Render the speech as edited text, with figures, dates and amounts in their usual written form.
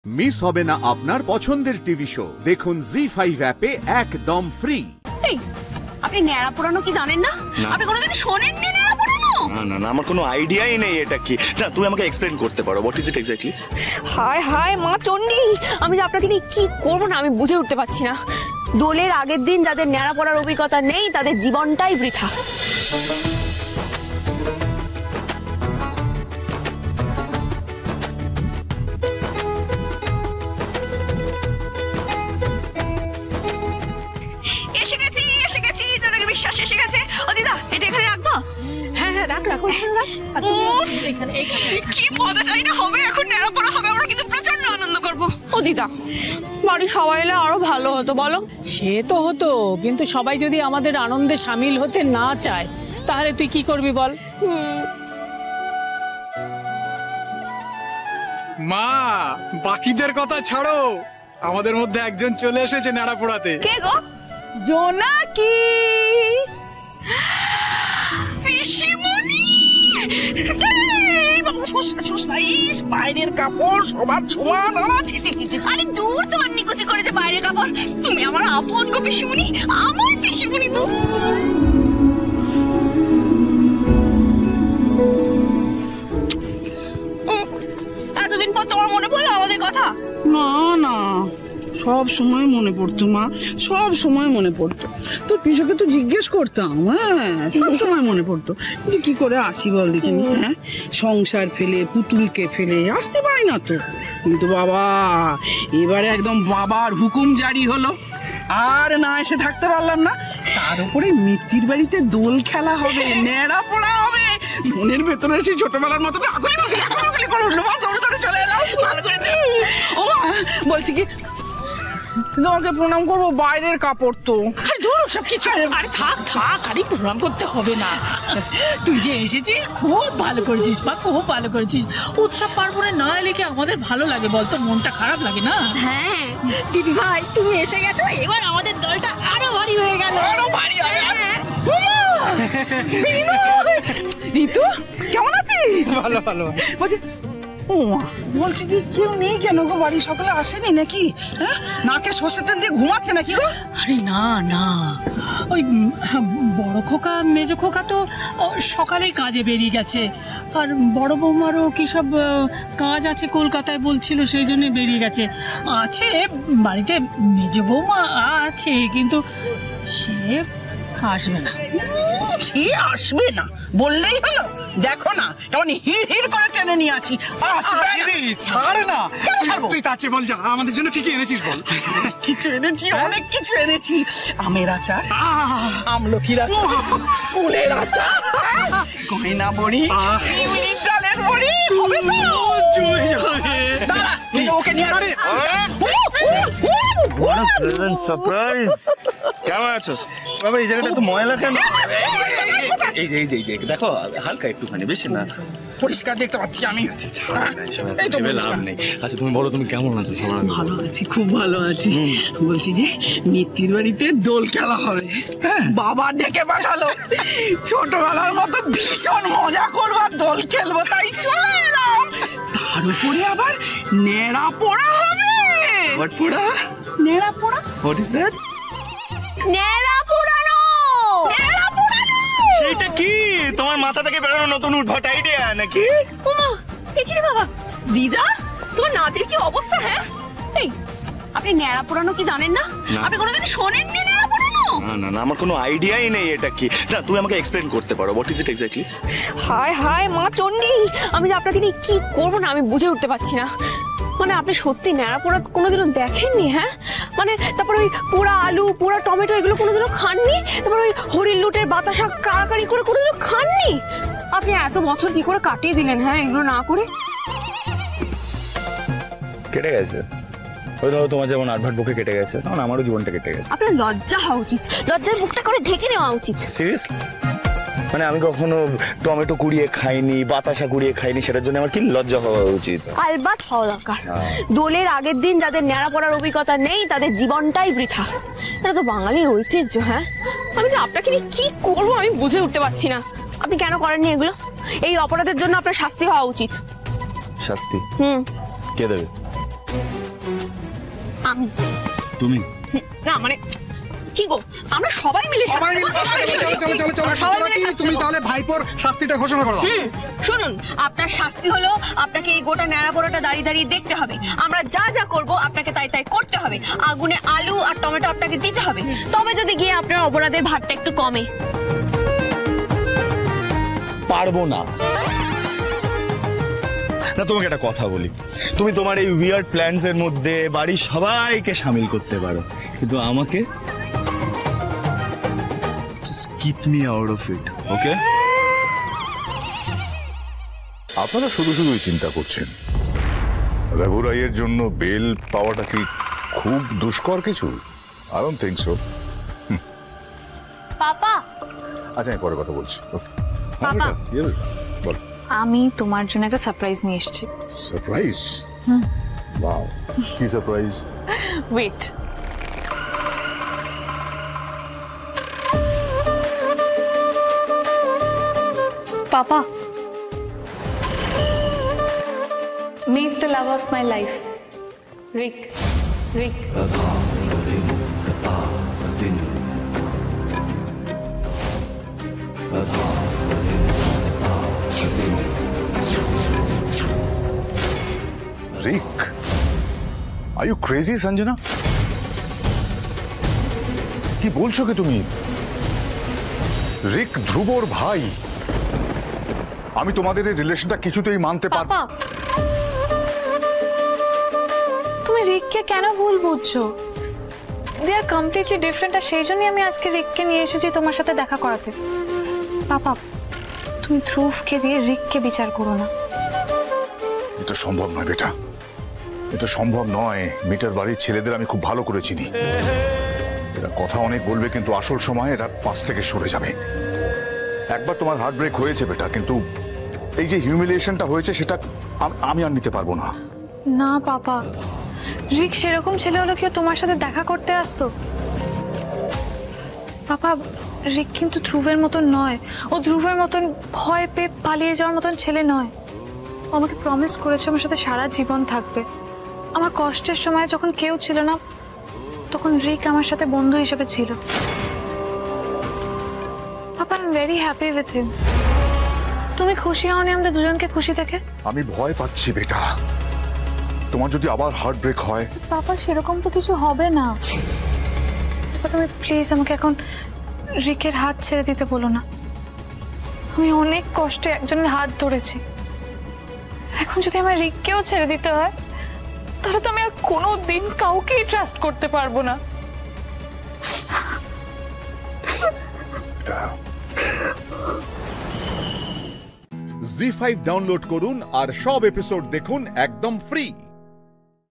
Miss হবে না আপনার পছন্দের টিভি শো। দেখুন জি5 অ্যাপে একদম ফ্রি। আপনি ন্যাড়া পোড়ানো কি জানেন না? আপনি কোনোদিন শোনেননি ন্যাড়া পোড়ানো? না না, আমার কোনো আইডিয়াই নেই এটা কি। না, তুমি আমাকে এক্সপ্লেইন করতে পারো, হোয়াট ইজ ইট এক্স্যাক্টলি? হায় হায় মা চণ্ডী, আমি যে আপনাকে নিয়ে কি করবো না আমি বুঝে উঠতে পারছি না। দোলের আগের দিন যাদের ন্যাড়া পড়ার অভিজ্ঞতা নেই তাদের জীবনটাই বৃথা। বাড়ি সবাই এলে আরো ভালো হতো বলো। সে তো হতো, কিন্তু সবাই যদি আমাদের আনন্দে সামিল হতে না চায় তাহলে তুই কি করবি বল? মা, বাকিদের কথা ছাড়ো, আমাদের মধ্যে একজন চলে এসেছে ন্যাড়া পোড়াতে। কে গো? জোনাকি। বাইরের কাপড় সবার সমান। আরে দূর তোমার নিকুচি করেছে বাইরের কাপড়। তুমি আমার আপন গো পিসিমণি, আমার পিসিমণি তো। এতদিন পর তোমার মনে পড়লো আমাদের কথা? না না, সব সময় মনে পড়তো মা, সব সময় মনে পড়তো। তোর পিসকে তো জিজ্ঞেস করতাম, হ্যাঁ সব সময় মনে পড়তো। কিন্তু কি করে আসি বল দেখিনি? হ্যাঁ, সংসার ফেলে পুতুলকে ফেলে আসতে পারি না তো। কিন্তু বাবা, এবারে একদম বাবার হুকুম জারি হলো, আর না এসে থাকতে পারলাম না। তার উপরে মিত্তির বাড়িতে দোল খেলা হবে, ন্যাড়া পোড়া হবে। মনের ভেতরে সেই ছোটবেলার মতো আগুলি করে উঠলো। মা দৌড়ে দৌড়ে চলে এলাম। ভালো করেছে। ও বলছি কি, তোমাকে প্রণাম করবো, বাইরের কাপড় তো। সব কিছু আরে থাক থাক, আরে প্রণাম করতে হবে না। তুই যে এসেছিস খুব ভালো করেছিস মা, খুব ভালো করেছিস। উৎসব পার্বণে না এলে কি আমাদের ভালো লাগে বলতো? মনটা খারাপ লাগে না? হ্যাঁ দিদি ভাই, তুমি এসে গেছো, এবার আমাদের দলটা আরো ভারী হয়ে গেল। আরো ভারী হয়ে গেল। ঋতু কেমন আছিস? ভালো ভালো। বলছি বলছি যে কেউ নেই কেন গো? বাড়ি সকালে আসেনি নাকি? হ্যাঁ, নাকে সর্ষের তেল দিয়ে ঘুমাচ্ছে নাকি গো? আরে না না, ওই বড় খোকা মেজো খোকা তো সকালেই কাজে বেরিয়ে গেছে। আর বড় বৌমারও কি সব কাজ আছে কলকাতায় বলছিল, সেই জন্য বেরিয়ে গেছে। আছে বাড়িতে মেজো বৌমা আছে, কিন্তু সে আসবে না। সে আসবে না বললেই হলো? দেখো না কেমন হিড় হিড় করে টেনে নিয়ে আছি। ছাড় না, তুই তার চেয়ে বল যা, আমাদের জন্য কি কি এনেছিস বল। কিছু এনেছি, অনেক কিছু এনেছি। আমের আচার, আমলকির আচার, ফুলের আচার, গয়না বড়ি, ডালের বড়ি হবে তো। দাঁড়া, ওকে নিয়ে আসি। What a pleasant surprise! কেমন আছো বাবা? এই জায়গাটা তো ময়লা কেন? এই যে এই যে এই যে দেখো, হালকা একটুখানি, বেশি না। পরিষ্কার দেখতে পাচ্ছি আমি। এই তো লাভ নেই। আচ্ছা তুমি বলো, তুমি কেমন আছো? সবার ভালো আছি, খুব ভালো আছি। বলছি যে মিত্তির বাড়িতে দোল খেলা হবে, বাবা ডেকে পাঠালো। ছোটবেলার মতো ভীষণ মজা করবো, দোল খেলবো, তাই চলে এলাম। তার উপরে আবার ন্যাড়া পোড়া হবে। What পোড়া? ন্যাড়া পোড়া? What is that? ন্যাড়া পোড়ানো। ন্যাড়া পোড়ানো সেটা কি? তোমার মাথা থেকে বেরোনো নতুন উদ্ভট আইডিয়া নাকি? ওমা, দেখি রে বাবা। দিদা, তোমার নাতির কি অবস্থা? হ্যাঁ, এই আপনি ন্যাড়া পোড়ানো কি জানেন না? আপনি কোনোদিন শোনেননি ন্যাড়া পোড়ানো? না না না, আমার কোনো আইডিয়াই নেই এটা কি। না, তুমি আমাকে এক্সপ্লেইন করতে পারো, হোয়াট ইজ ইট এক্স্যাক্টলি? হায় হায় মা চণ্ডী, আমি যে আপনাকে নিয়ে কি করবো না আমি বুঝে উঠতে পারছি না। মানে আপনি সত্যি ন্যাড়া পোড়া কোনোদিনও দেখেননি? হ্যাঁ, মানে তারপর ওই পোড়া আলু, পোড়া টমেটো এগুলো কোনোদিনও খাননি? তারপর ওই হরিণ লুটের বাতাসা কাড়াকাড়ি করে কোনোদিনও খাননি? আপনি এত বছর কি করে কাটিয়ে দিলেন হ্যাঁ এগুলো না করে? কেটে গেছে ওই ধরো, তোমার যেমন আটভাট বুকে কেটে গেছে, তখন আমারও জীবনটা কেটে গেছে। আপনার লজ্জা হওয়া উচিত, লজ্জায় মুখটা করে ঢেকে নেওয়া উচিত। সিরিয়াসলি? মানে আমি কখনো টমেটো কুড়িয়ে খাইনি, বাতাসা কুড়িয়ে খাইনি, সেটার জন্য আমার কি লজ্জা হওয়া উচিত? আলবাত হওয়া দরকার। দোলের আগের দিন যাদের ন্যাড়া পড়ার অভিজ্ঞতা নেই তাদের জীবনটাই বৃথা। এটা তো বাঙালির ঐতিহ্য। হ্যাঁ, আমি যে আপনাকে নিয়ে কি করবো আমি বুঝে উঠতে পারছি না। আপনি কেন করেননি এগুলো? এই অপরাধের জন্য আপনার শাস্তি হওয়া উচিত। শাস্তি? কে দেবে? আমি তুমি না মানে কি গো আমরা সবাই মিলে সবাই মিলে সবাই মিলে তুমি তাহলে ভাইপোর শাস্তিটা ঘোষণা করো। শুনুন, আপনার শাস্তি হলো আপনাকে এই গোটা ন্যাড়া পোড়াটা দাঁড়িয়ে দাঁড়িয়ে দেখতে হবে। আমরা যা যা করব আপনাকে তাই তাই করতে হবে। আগুনে আলু আর টমেটো আপনাকে দিতে হবে, তবে যদি গিয়ে আপনার অপরাধের ভারটা একটু কমে। পারবো না। না, তোমাকে একটা কথা বলি, তুমি তোমার এই উইয়ার্ড প্ল্যানস এর মধ্যে বাড়ির সবাইকে শামিল করতে পারো, কিন্তু আমাকে just keep me out of it, okay? আপনারা শুধু শুধুই চিন্তা করছেন। রঘু রাইয়ের জন্য বেল পাওয়াটা কি খুব দুষ্কর কিছু? I don't think so. Papa, আচ্ছা, আমি পরে কথা বলছি। ওকে পাপা। বল। আমি তোমার জন্য একটা সারপ্রাইজ নিয়ে এসেছি। সারপ্রাইজ? ওয়াও, কি surprise? Wait. Papa, meet the love of my life, Rick. Rick. Rick, are you crazy, Sanjana? কি বলছো কি তুমি? রিক ধ্রুবর ভাই। আমি তোমাদের এই রিলেশনটা কিছুতেই মানতে পারবো না। পাপা, তুমি রিককে কেন ভুল বুঝছো? দে আর কমপ্লিটলি ডিফারেন্ট, আর সেই জন্যই আমি আজকে রিককে নিয়ে এসেছি তোমার সাথে দেখা করাতে। পাপা, তুমি ধ্রুবকে দিয়ে রিককে বিচার করো না। এটা সম্ভব নয় বেটা, এটা সম্ভব নয়। মিটার বাড়ির ছেলেদের আমি খুব ভালো করে চিনি। এরা কথা অনেক বলবে, কিন্তু আসল সময় এরা পাশ থেকে সরে যাবে। একবার তোমার হার্ট ব্রেক হয়েছে বেটা, কিন্তু এই যে হিউমিলিয়েশনটা হয়েছে সেটা আমি আর নিতে পারবো না। না পাপা, রিক সেরকম ছেলে হলো কেউ তোমার সাথে দেখা করতে আসতো? পাপা, রিক কিন্তু ধ্রুবের মতন নয়। ও ধ্রুবের মতন ভয় পেয়ে পালিয়ে যাওয়ার মতন ছেলে নয়। ও আমাকে প্রমিস করেছে আমার সাথে সারা জীবন থাকবে। আমার কষ্টের সময় যখন কেউ ছিল না, তখন রিক আমার সাথে বন্ধু হিসেবে ছিল। Papa, I am very happy with him. তুমি খুশি হওনি আমাদের দুজনকে খুশি দেখে? আমি ভয় পাচ্ছি বেটা, তোমার যদি আবার হার্ট ব্রেক হয়। পাপা, সেরকম তো কিছু হবে না। পাপা, তুমি প্লিজ আমাকে এখন রিকের হাত ছেড়ে দিতে বলো না। আমি অনেক কষ্টে একজনের হাত ধরেছি, এখন যদি আমার রিককেও ছেড়ে দিতে হয়, তাহলে তো আমি আর কোনো দিন কাউকেই ট্রাস্ট করতে পারবো না। জি5 ডাউনলোড করুন আর সব এপিসোড দেখুন একদম ফ্রি।